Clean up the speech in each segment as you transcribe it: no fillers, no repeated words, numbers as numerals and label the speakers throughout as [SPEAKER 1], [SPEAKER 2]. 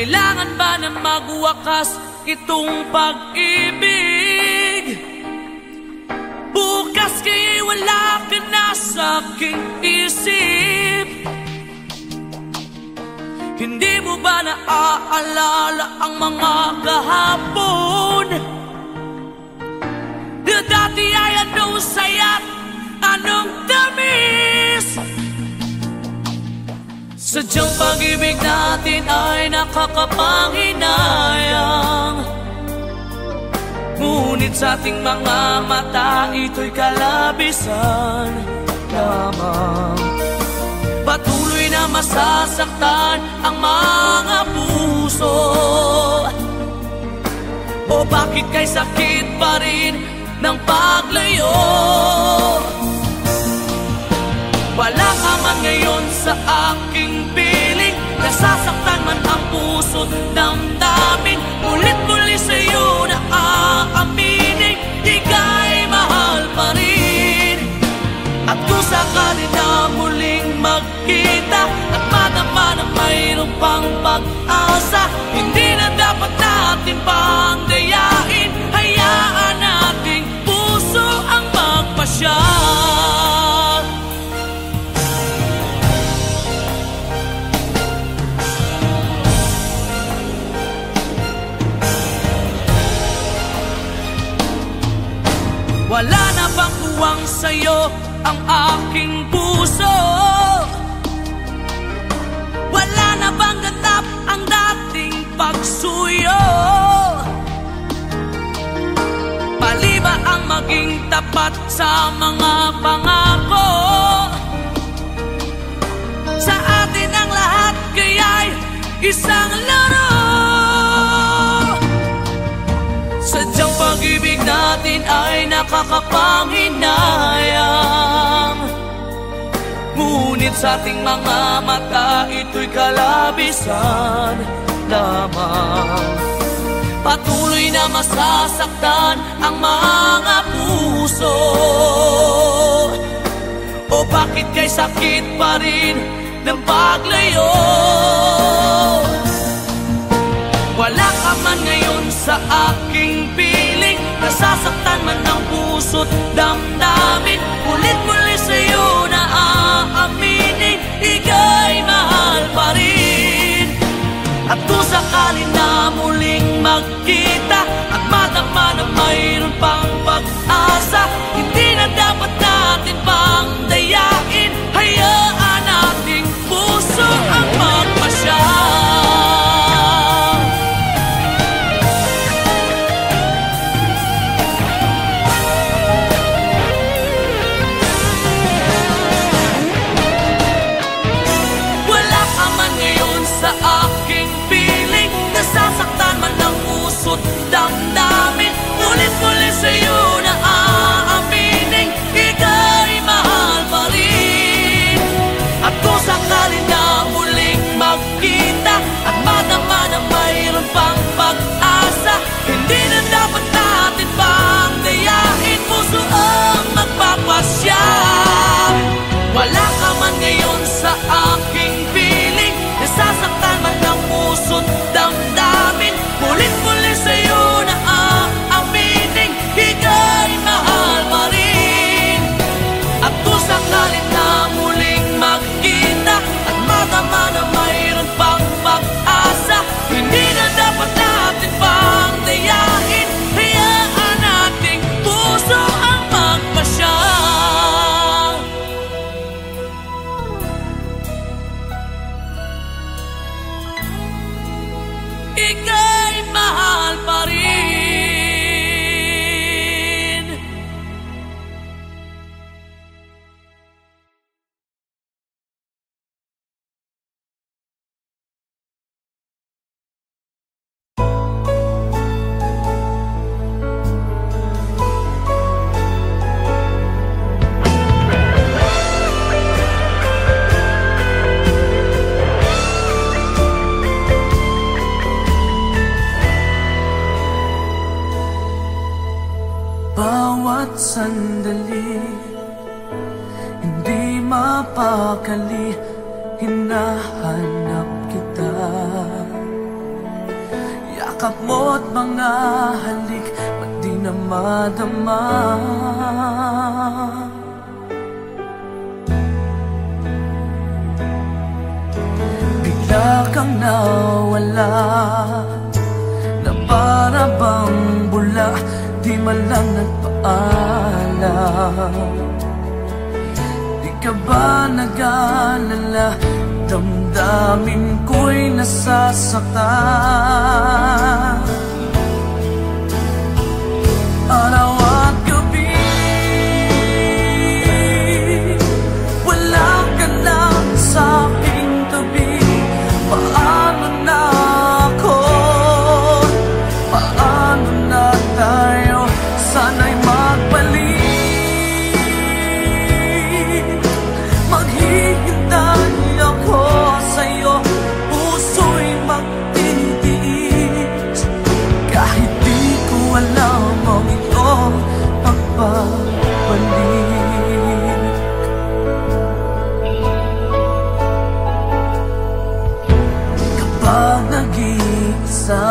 [SPEAKER 1] Kailangan ba na magwakas itong pag-ibig? Bukas kaya'y wala ka na sa aking isip. Hindi mo ba naaalala ang mga kahapon? Na dati ay anong saya't anong tamis. Sadyang pag-ibig natin ay nakakapanghinayang, ngunit sa ating mga mata ito'y kalabisan lamang. Patuloy na masasaktan ang mga puso. O bakit kay sakit pa rin ng paglayo? Wala ka man ngayon sa aking piling, nasasaktan man ang puso't damdamin. Ulit-muli sa'yo na aaminin, ika'y mahal pa rin. At kung sakali na muling magkita at madama na mayroong pang pag-asa, hindi na dapat natin pang dayain. Hayaan nating puso ang magpasya. Wala na bang tuwang sa'yo ang aking puso? Wala na bang ganap ang dating pagsuyo? Mali ba ang maging tapat sa mga pangako? Sa atin ang lahat kaya'y isang laro. Sadyang pag-ibig natin ay nakakapanghinayang, ngunit sa ating mga mata ito'y kalabisan lamang. Patuloy na masasaktan ang mga puso. O bakit kay sakit pa rin ng paglayo? Wala ka man ngayon sa aking piling, nasasaktan man ang puso't damdamin. Ulit-muli sa'yo na aaminin, ika'y mahal pa rin. At kung sakali na muling magkita at madama na mayroon pang pag-asa, hindi na dapat natin pang dayain. Hayaan nating puso ang magpasya. Damdamin, ulit-muli sa'yo na aaminin, ika'y mahal pa rin. At kung sakali na muling magkita at madama na mayroon pang pag-asa, hindi na dapat natin pang dayain, puso ang magpapasya. Wala ka man ngayon sa aking piling, nasasaktan man ang puso't damdamin. Ulit-muli sa'yo na aaminin, ika'y mahal pa rin. At kung sakali na muling magkita at madama na mayroon pang pag-asa, hindi na dapat natin pang dayain. Hayaan nating puso ang magpasya. Ika'y mahal pa rin.
[SPEAKER 2] Bawat sandali, hindi mapakali, hinahanap kita. yakap mo't mga halik, ba't di na madama? Bigla kang nawala, na para bang bula, di man lang nagpaalam. Di ka ba nag-alala, damdamin ko'y nasasaktan? Araw at gabi, wala ka na sa aking tabi. Paano na ako? Paano na tayo? Sana'y magbalik. Maghihintay ako sa'yo, puso'y magtitiis. Kahit di ko alam ang iyong pagbabalik. Kapag nag-iisa,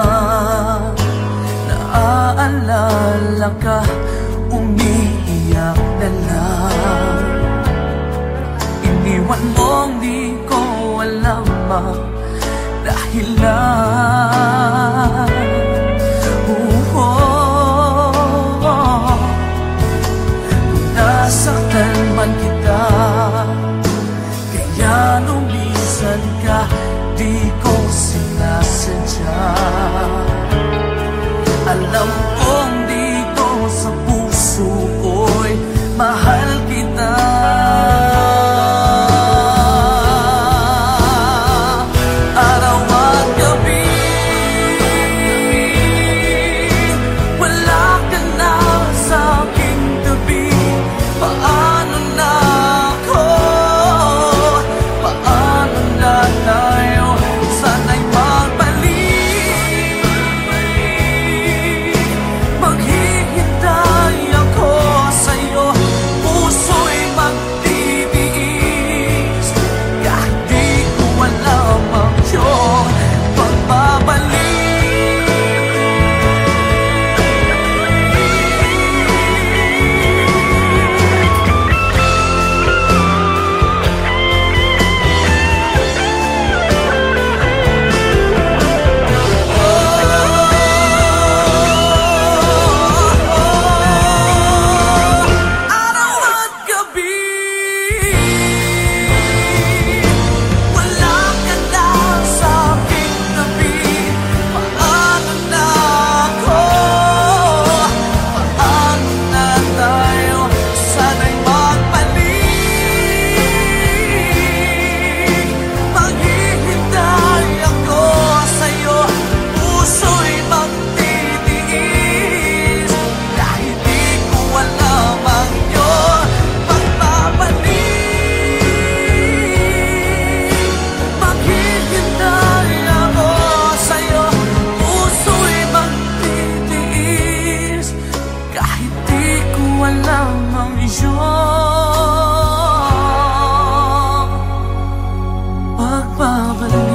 [SPEAKER 2] naaalala ka, umiiyak na lang. Iniwan mong di ko alam ang dahilan. Nasaktan man kita, kaya lumisan ka, di ko sinasadya. Alam kong dito sa puso ko'y mahal kita. Araw at gabi, wala ka na sa aking tabi. Paano na ako? Paano na tayo? Sana'y magbalik. Maghihintay ako sa'yo, puso'y magtitiis. Kahit di ko alam ang iyong pagbabalik. Araw at gabi, wala ka na sa aking tabi. Paano na ako? Paano na tayo? Sana'y magbalik. Maghihintay ako sa'yo, puso'y magtitiis. Kahit di ko alam ang iyong pagbabalik. Maghihintay ako sa'yo, puso'y magtitiis. Kahit di ko alam ang iyong pagbabalik.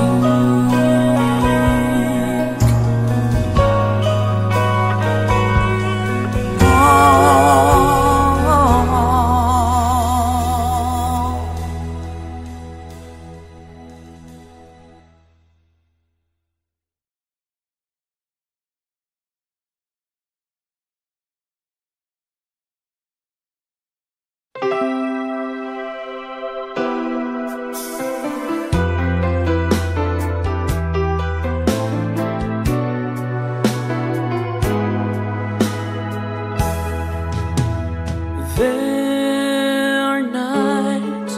[SPEAKER 2] There are nights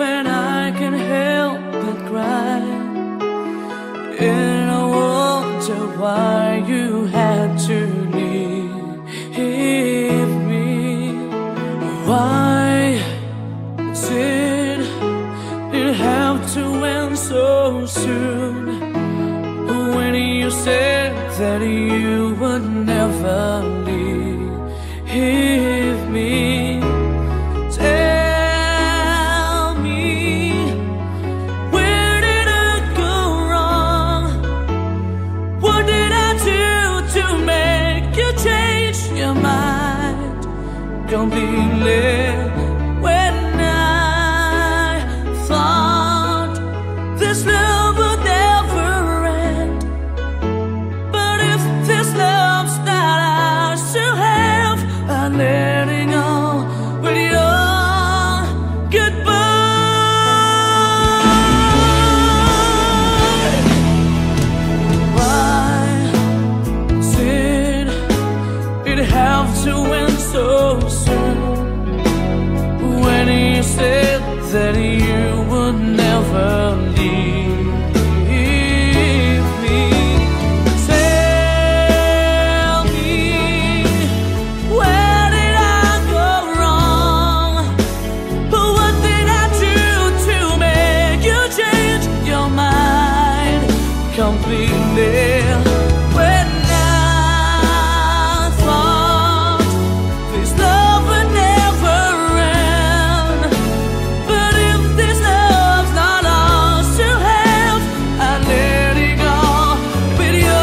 [SPEAKER 2] when I can help but cry, and I wonder why you had to leave me. Why did it have to end so soon? When you said that you would never leave me. Tell me, where did I go wrong? What did I completely. When I thought this love would never end, but if this love's not ours to have, I'm letting go with your goodbye. Why did it have to end so soon? When you said that you would never leave me, tell me, where did I go wrong? What did I do to make you change your mind completely? When I thought this love would never end, but if this love's not ours to have, I let it go with your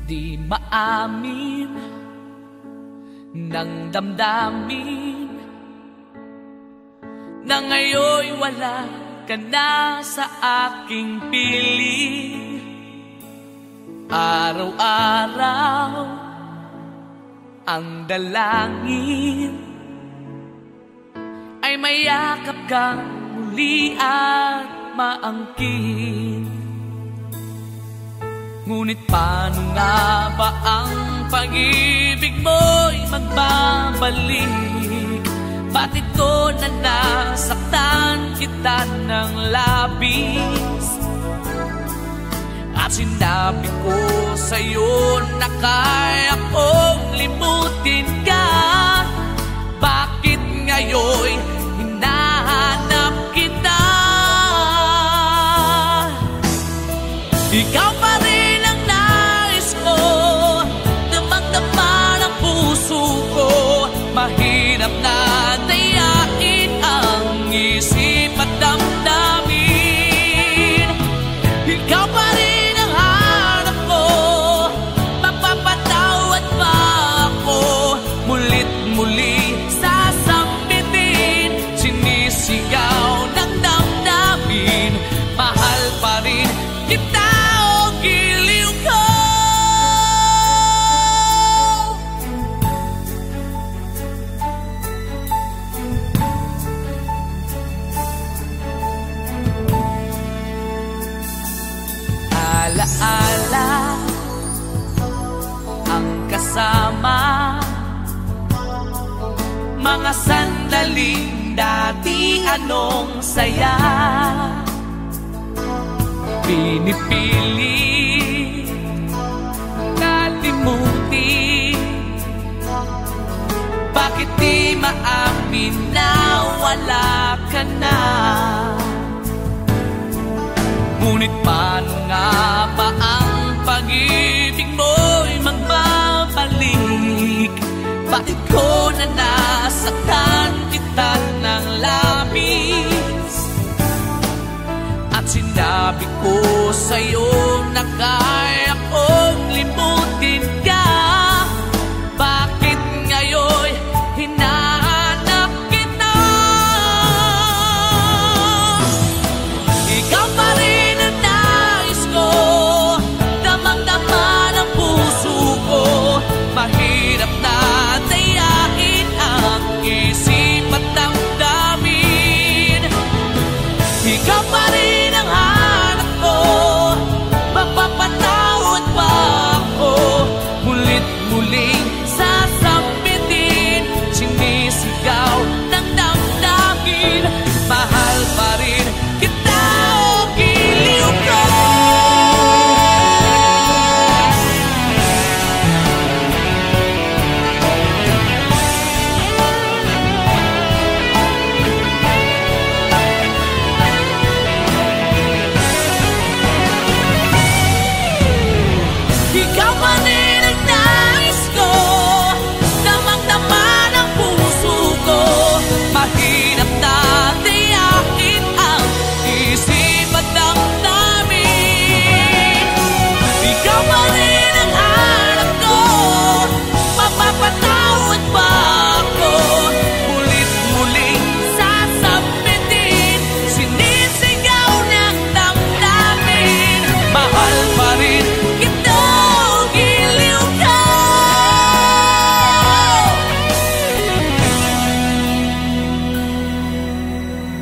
[SPEAKER 2] di maamin ng damdamin na ngayon'y wala ka na sa aking piling. Araw-araw ang dalangin ay mayakap kang muli at maangkin. Ngunit paano nga ba ang pag-ibig mo'y magbabalik? Ba't ito na nasaktan kita ng labis? At sinabi ko sa'yo na kaya kong limutin ka. Bakit ngayon'y hinahanap kita? Ikaw pa rin ang nais ko, damang-dama ng puso ko. Mahirap na dayain ang isip at damdamin. Ikaw pa rin ang hanap ko, mapapatawad pa ako. Mulit muli sasambitin, sinisigaw ng damdamin. Mahal pa rin kita. mga sandaling dati anong saya. Pinipilit kalimutin, bakit di maamin na wala ka na? Ngunit paano nga ba ang pag-ibig mo'y magbabalik? Bakit ko na nasaktan kita ng labis? At sinabi ko sa'yo na kaya kong limutin ka. Bakit ngayon hinahanap kita? Ikaw pa rin ang nais ko, damang-dama ng puso ko. Mahirap na dayain ang isip at damdamin. Ikaw pa rin ang hanap ko, mapapatawad pa ako. Mulit-muling sasambitin, sinisigaw ng damdamin. Mahal pa rin kita o giliw ko. Ikaw pa rin ang nais ko, damang-dama ng puso ko. Mahirap na dayain ang isip at damdamin. Ikaw pa rin ang hanap ko, mapapatawad pa ako. Mulit-muling sasambitin, sinisigaw ng damdamin. Mahal pa rin kita o giliw ka.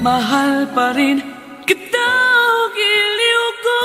[SPEAKER 2] Mahal pa rin kita o giliw ko.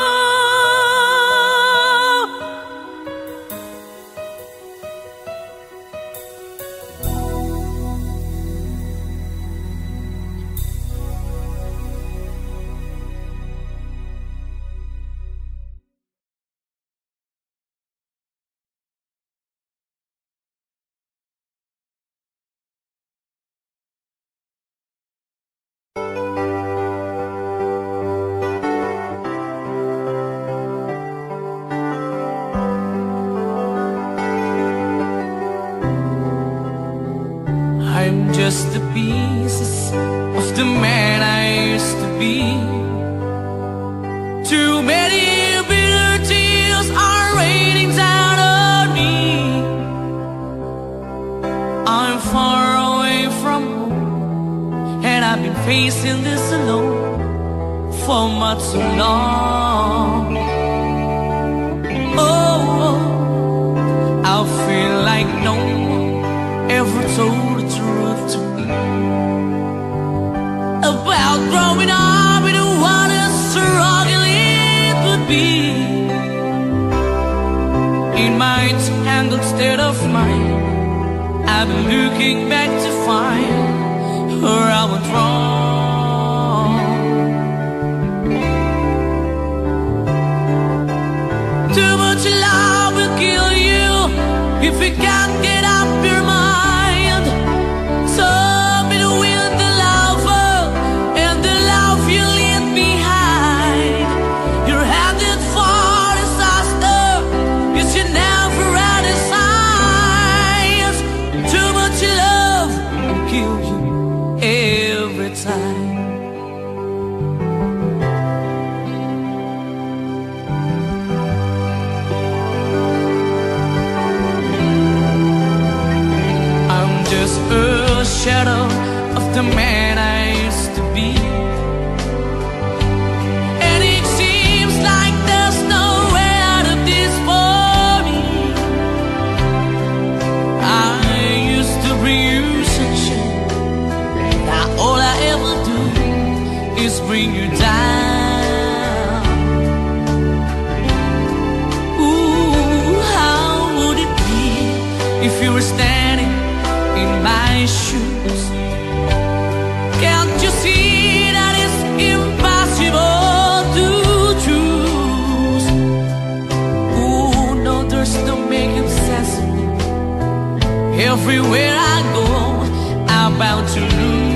[SPEAKER 2] I'm just the pieces of the man I used to be. Too many bitter tears are raining down on me. I'm far away from home, and I've been facing this alone for much too long. Oh, I feel like no one ever told the truth to me about growing up in what a struggle it would be. In my tangled state of mind, I've been looking back to find where I went wrong. Too much love will kill you if you can't get up your mind. So between the lover and the love you leave behind, you're headed for disaster, 'cause you never had a signs. Too much love will kill you every time. A shadow of the man I used to be, and it seems like there's no way out of this for me. I used to bring you sunshine, now all I ever do is bring you down. Ooh, how would it be if you were standing in my my shoes. Can't you see that it's impossible to choose? Oh no, there's no making sense of me. Everywhere I go, I'm bound to lose.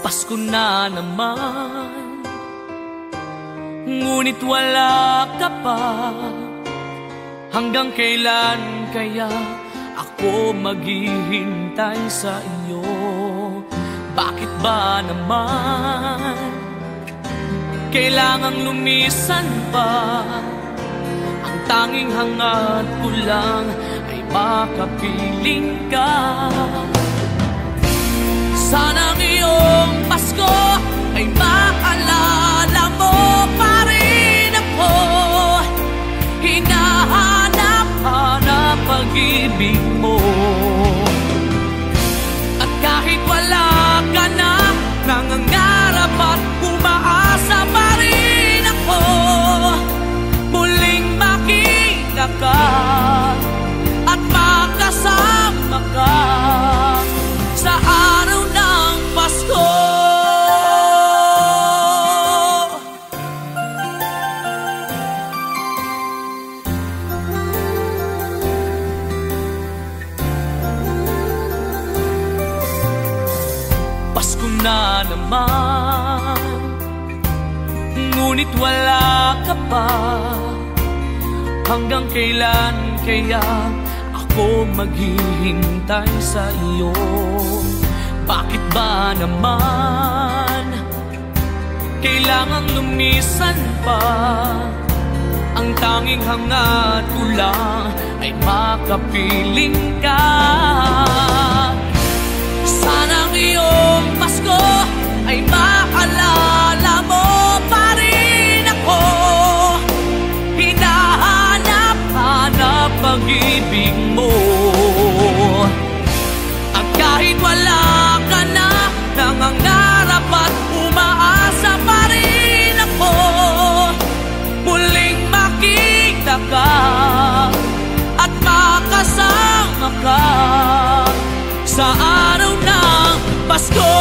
[SPEAKER 2] Pasko na naman, ngunit wala ka pa. Hanggang kailan kaya ako maghihintay sa iyo? Bakit ba naman kailangang lumisan pa? Ang tanging hangad ko lang ay makapiling ka. Sana ngayong Pasko ay maalala mo pa rin ako. Hinahanap-hanap pag-ibig mo. At kahit wala ka na, nangangarap at umaasa pa rin ako. Muling makita ka at makasama ka sa araw ng Pasko. Pasko na naman, ngunit wala ka pa. Hanggang kailan kaya ako maghihintay sa iyo? Bakit ba naman kailangang lumisan pa? Ang tanging hangad ko lang ay makapiling ka. Sana ngayong Pasko ay maalala mo pa rin ako. Hinahanap-hanap pag-ibig mo. At kahit wala ka na, nangangarap at umaasa pa rin ako. Muling makita ka at makasama ka sa araw ng Pasko.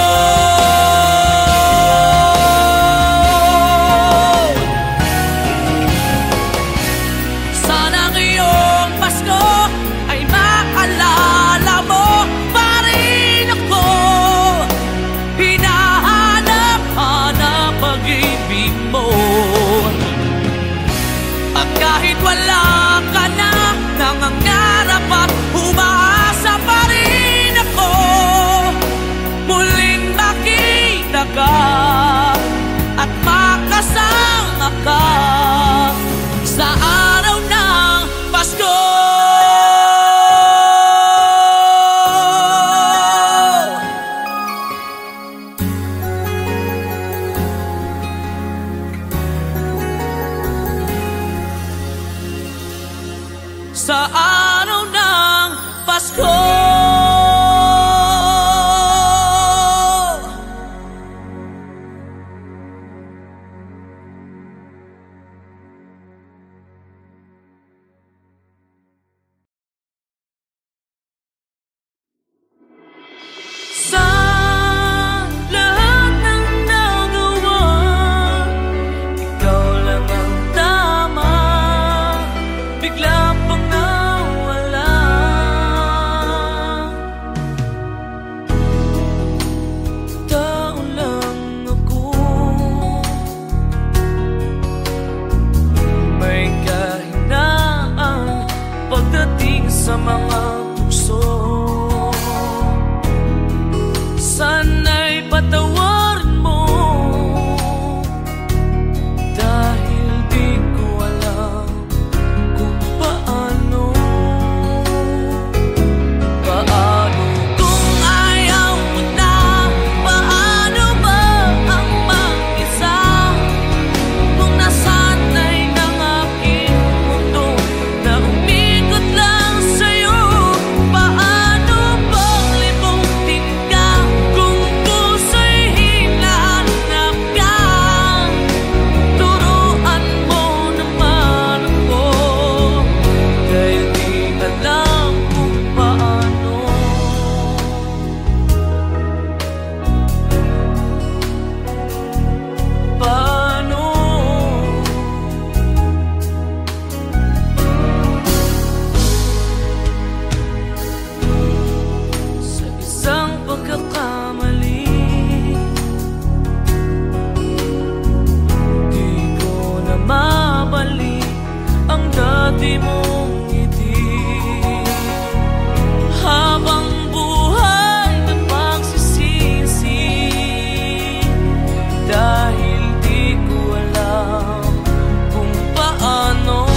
[SPEAKER 2] Sana ngayong Pasko Pasko. Sa mga tukso, sana'y patawarin mo, dahil di ko alam kung paano. Paano kung ayaw mo na? Paano ba ang mag-isa? Kung nasanay ng aking mundo na umikot lang. Di mong ngiti habang buhay na pagsisisi, dahil di ko alam kung paano.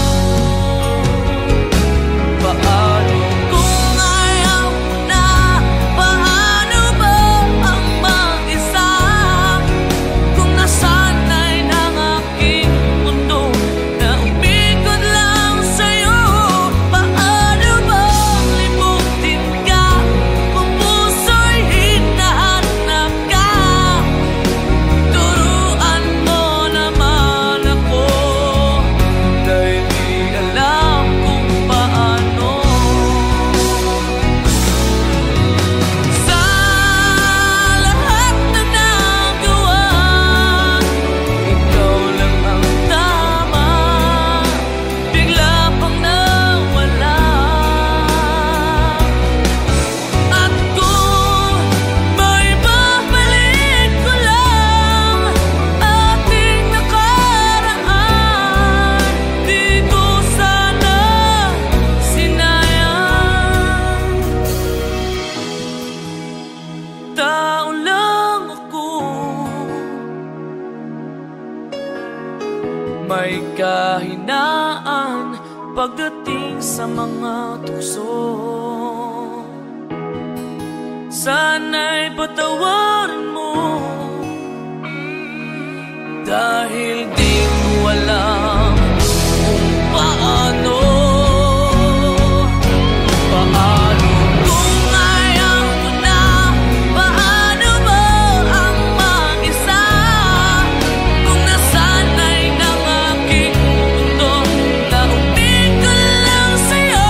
[SPEAKER 2] Paano kung ayaw mo na? Paano ba ang mag-isa? Kung nasanay ng aking mundo na umikot lang sa'yo, paano bang limutin ka? Kung puso'y hinahanap ka, turuan mo naman ako, dahil di alam kung paano. Sa lahat na nagawa, ikaw lang ang tama, bigla pang nawala. At kung may babalik ko lang ating nakaraan, di ko sana sinayang. Tao lang ako, may kahinaan pagdating sa mga tukso. Sana'y patawarin mo, dahil di ko alam kung paano. Paano kung ayaw mo na? Paano ba ang mag-isa? Kung nasanay ng aking mundo na umikot lang sa'yo,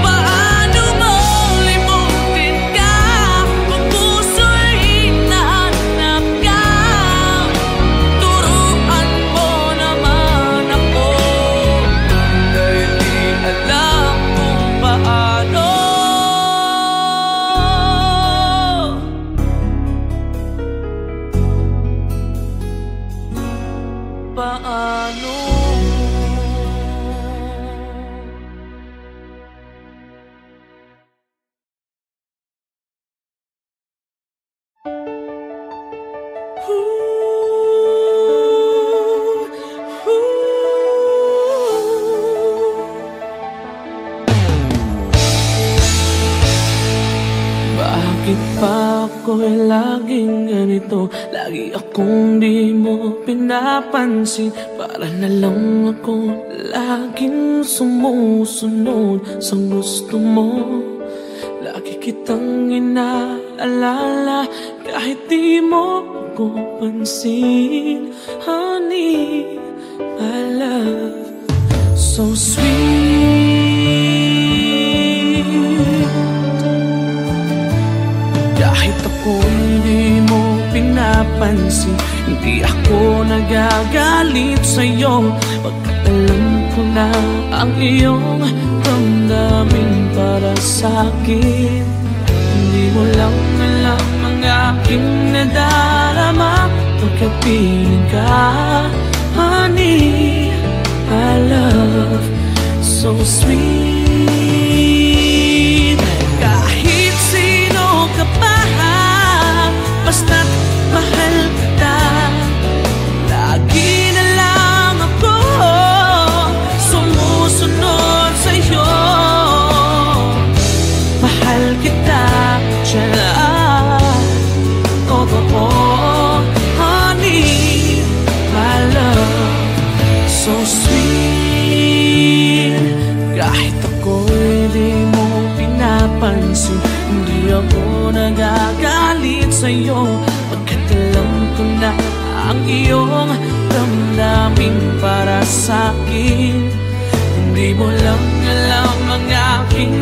[SPEAKER 2] paano mo limutin ka? Kung puso'y hinahanap ka, turuan mo naman ako, dahil di alam kung paano. Paano? Bakit pa ako'y laging ganito? Lagi akong di mo pinapansin. Para na lang ako laging sumusunod sa gusto mo. Lagi kitang inaalala kahit di mo ko pansin. Honey, my love, so sweet. Kahit ako hindi mo pinapansin, hindi ako nagagalit sa'yo, pagkat alam ko na ang iyong damdamin para sa'kin. Hindi mo lang alam ang aking nadarama pagkapiling ka. Honey, my love, so sweet. Kahit sino ka pa, basta't mahal kita, lagi na lang ako sumusunod sa'yo. Mahal kita, tiyan, totoo. Honey, my love, so sweet. Kahit ako'y di mo pinapansin, hindi ako nagagalit sa'yo, pagkat alam ko na ang iyong damdamin para sa'kin. Hindi mo lang alam ang aking